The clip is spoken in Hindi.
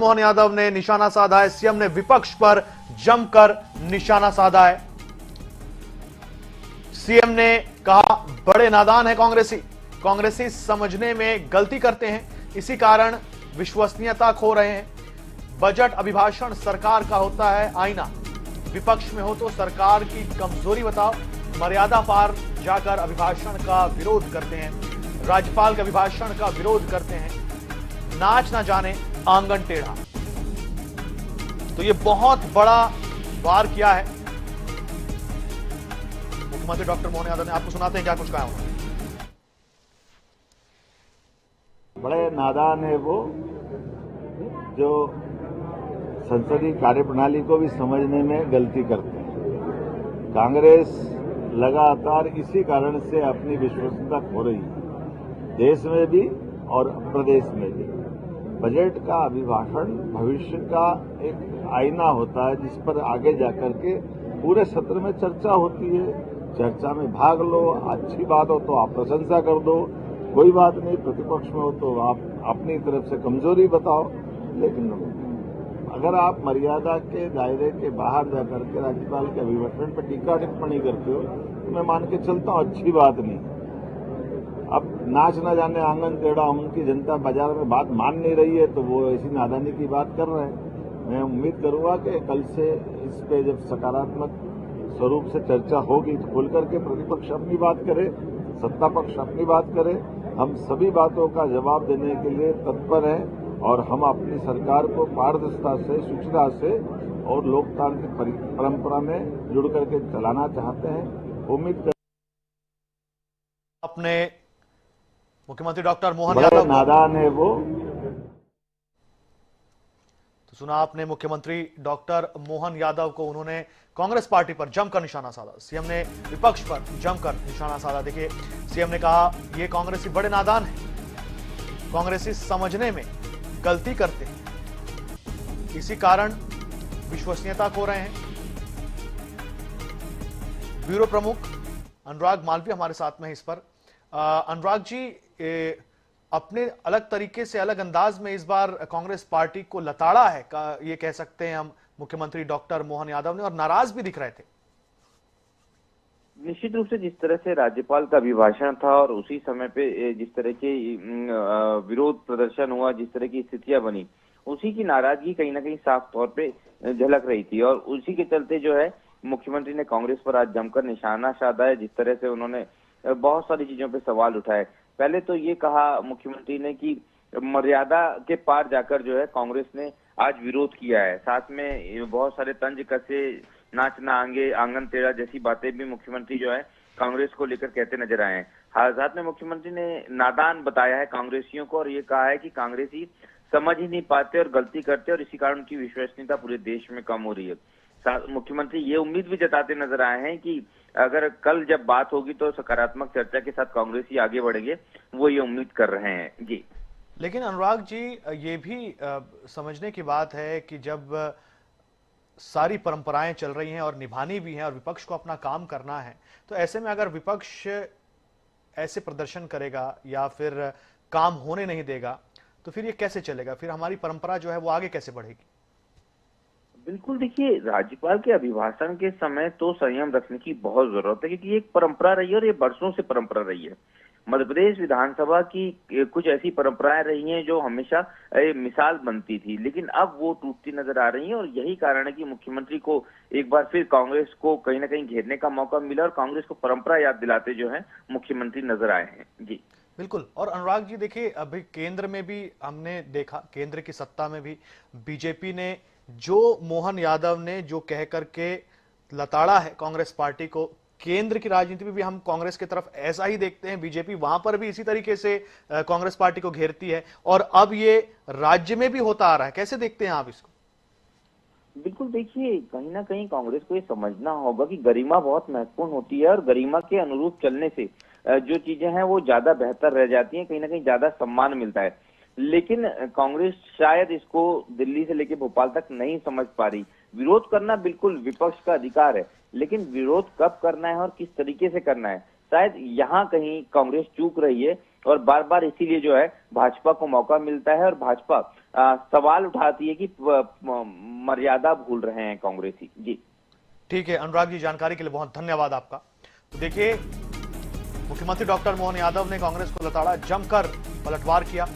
मोहन यादव ने निशाना साधा है। सीएम ने विपक्ष पर जमकर निशाना साधा है। सीएम ने कहा बड़े नादान है कांग्रेसी समझने में गलती करते हैं, इसी कारण विश्वसनीयता खो रहे हैं। बजट अभिभाषण सरकार का होता है आईना, विपक्ष में हो तो सरकार की कमजोरी बताओ। मर्यादा पार जाकर अभिभाषण का विरोध करते हैं, राज्यपाल के अभिभाषण का विरोध करते हैं। नाच ना जाने आंगन टेढ़ा। तो ये बहुत बड़ा वार किया है मुख्यमंत्री डॉक्टर मोहन यादव ने। आपको सुनाते हैं क्या कुछ कहा उन्होंने। बड़े नादान है वो जो संसदीय कार्यप्रणाली को भी समझने में गलती करते हैं। कांग्रेस लगातार इसी कारण से अपनी विश्वसनीयता खो रही है, देश में भी और प्रदेश में भी। बजट का अभिभाषण भविष्य का एक आईना होता है, जिस पर आगे जाकर के पूरे सत्र में चर्चा होती है। चर्चा में भाग लो, अच्छी बात हो तो आप प्रशंसा कर दो, कोई बात नहीं। प्रतिपक्ष में हो तो आप अपनी तरफ से कमजोरी बताओ, लेकिन अगर आप मर्यादा के दायरे के बाहर जाकर के राज्यपाल के अभिभाषण पर टीका टिप्पणी करते हो तो मैं मान के चलता हूं अच्छी बात नहीं। अब नाच न जाने आंगन टेढ़ा, उनकी जनता बाजार में बात मान नहीं रही है तो वो ऐसी नादानी की बात कर रहे हैं। मैं उम्मीद करूंगा कि कल से इस पे जब सकारात्मक स्वरूप से चर्चा होगी तो खुल करके प्रतिपक्ष अपनी बात करे, सत्ता पक्ष अपनी बात करे। हम सभी बातों का जवाब देने के लिए तत्पर हैं और हम अपनी सरकार को पारदर्शिता से, शुचिता से और लोकतांत्रिक परंपरा में जुड़ करके चलाना चाहते हैं। उम्मीद कर अपने मुख्यमंत्री डॉक्टर मोहन यादव नादान है वो। तो सुना आपने मुख्यमंत्री डॉक्टर मोहन यादव को, उन्होंने कांग्रेस पार्टी पर जमकर निशाना साधा। सीएम ने विपक्ष पर जमकर निशाना साधा। देखिए, सीएम ने कहा ये कांग्रेसी बड़े नादान हैं, कांग्रेसी समझने में गलती करते हैं, इसी कारण विश्वसनीयता खो रहे हैं। ब्यूरो प्रमुख अनुराग मालवीय हमारे साथ में है इस पर। अनुराग जी, अपने अलग तरीके से, अलग अंदाज में इस बार कांग्रेस पार्टी को लताड़ा है, ये कह सकते हैं हम, मुख्यमंत्री डॉक्टर मोहन यादव ने, और नाराज भी दिख रहे थे। निश्चित रूप से जिस तरह से राज्यपाल का अभिभाषण था और उसी समय पे जिस तरह के विरोध प्रदर्शन हुआ, जिस तरह की स्थितियां बनी, उसी की नाराजगी कहीं ना कहीं साफ तौर पे झलक रही थी। और उसी के चलते जो है मुख्यमंत्री ने कांग्रेस पर आज जमकर निशाना साधा है। जिस तरह से उन्होंने बहुत सारी चीजों पे सवाल उठाए। पहले तो ये कहा मुख्यमंत्री ने कि मर्यादा के पार जाकर जो है कांग्रेस ने आज विरोध किया है। साथ में बहुत सारे तंज कसे, नाचना आंगन टेढ़ा जैसी बातें भी मुख्यमंत्री जो है कांग्रेस को लेकर कहते नजर आए हैं। साथ में मुख्यमंत्री ने नादान बताया है कांग्रेसियों को, और ये कहा है कि कांग्रेसी समझ ही नहीं पाते और गलती करते, और इसी कारण उनकी विश्वसनीयता पूरे देश में कम हो रही है। मुख्यमंत्री ये उम्मीद भी जताते नजर आए हैं कि अगर कल जब बात होगी तो सकारात्मक चर्चा के साथ कांग्रेसी आगे बढ़ेंगे, वो ये उम्मीद कर रहे हैं जी। लेकिन अनुराग जी, ये भी समझने की बात है कि जब सारी परंपराएं चल रही हैं और निभानी भी हैं और विपक्ष को अपना काम करना है, तो ऐसे में अगर विपक्ष ऐसे प्रदर्शन करेगा या फिर काम होने नहीं देगा तो फिर ये कैसे चलेगा? फिर हमारी परंपरा जो है वो आगे कैसे बढ़ेगी? बिल्कुल, देखिए, राज्यपाल के अभिभाषण के समय तो संयम रखने की बहुत जरूरत है, क्योंकि एक परंपरा रही है और ये बरसों से परंपरा रही है। मध्य प्रदेश विधानसभा की कुछ ऐसी परंपराएं रही हैं जो हमेशा मिसाल बनती थी, लेकिन अब वो टूटती नजर आ रही हैं। और यही कारण है कि मुख्यमंत्री को एक बार फिर कांग्रेस को कहीं ना कहीं घेरने का मौका मिला और कांग्रेस को परंपरा याद दिलाते जो है मुख्यमंत्री नजर आए हैं जी। बिल्कुल। और अनुराग जी, देखिए, अभी केंद्र में भी हमने देखा, केंद्र की सत्ता में भी बीजेपी ने जो मोहन यादव ने जो कह करके लताड़ा है कांग्रेस पार्टी को, केंद्र की राजनीति में भी हम कांग्रेस की तरफ ऐसा ही देखते हैं। बीजेपी वहां पर भी इसी तरीके से कांग्रेस पार्टी को घेरती है, और अब ये राज्य में भी होता आ रहा है। कैसे देखते हैं आप इसको? बिल्कुल, देखिए, कहीं ना कहीं कांग्रेस को ये समझना होगा कि गरिमा बहुत महत्वपूर्ण होती है और गरिमा के अनुरूप चलने से जो चीजें हैं वो ज्यादा बेहतर रह जाती हैं, कहीं ना कहीं ज्यादा सम्मान मिलता है। लेकिन कांग्रेस शायद इसको दिल्ली से लेकर भोपाल तक नहीं समझ पा रही। विरोध करना बिल्कुल विपक्ष का अधिकार है, लेकिन विरोध कब करना है और किस तरीके से करना है, शायद यहाँ कहीं कांग्रेस चूक रही है। और बार बार इसीलिए जो है भाजपा को मौका मिलता है और भाजपा सवाल उठाती है कि मर्यादा भूल रहे हैं कांग्रेसी। जी ठीक है अनुराग जी, जानकारी के लिए बहुत धन्यवाद आपका। तो देखिए, मुख्यमंत्री डॉक्टर मोहन यादव ने कांग्रेस को लताड़ा, जमकर पलटवार किया।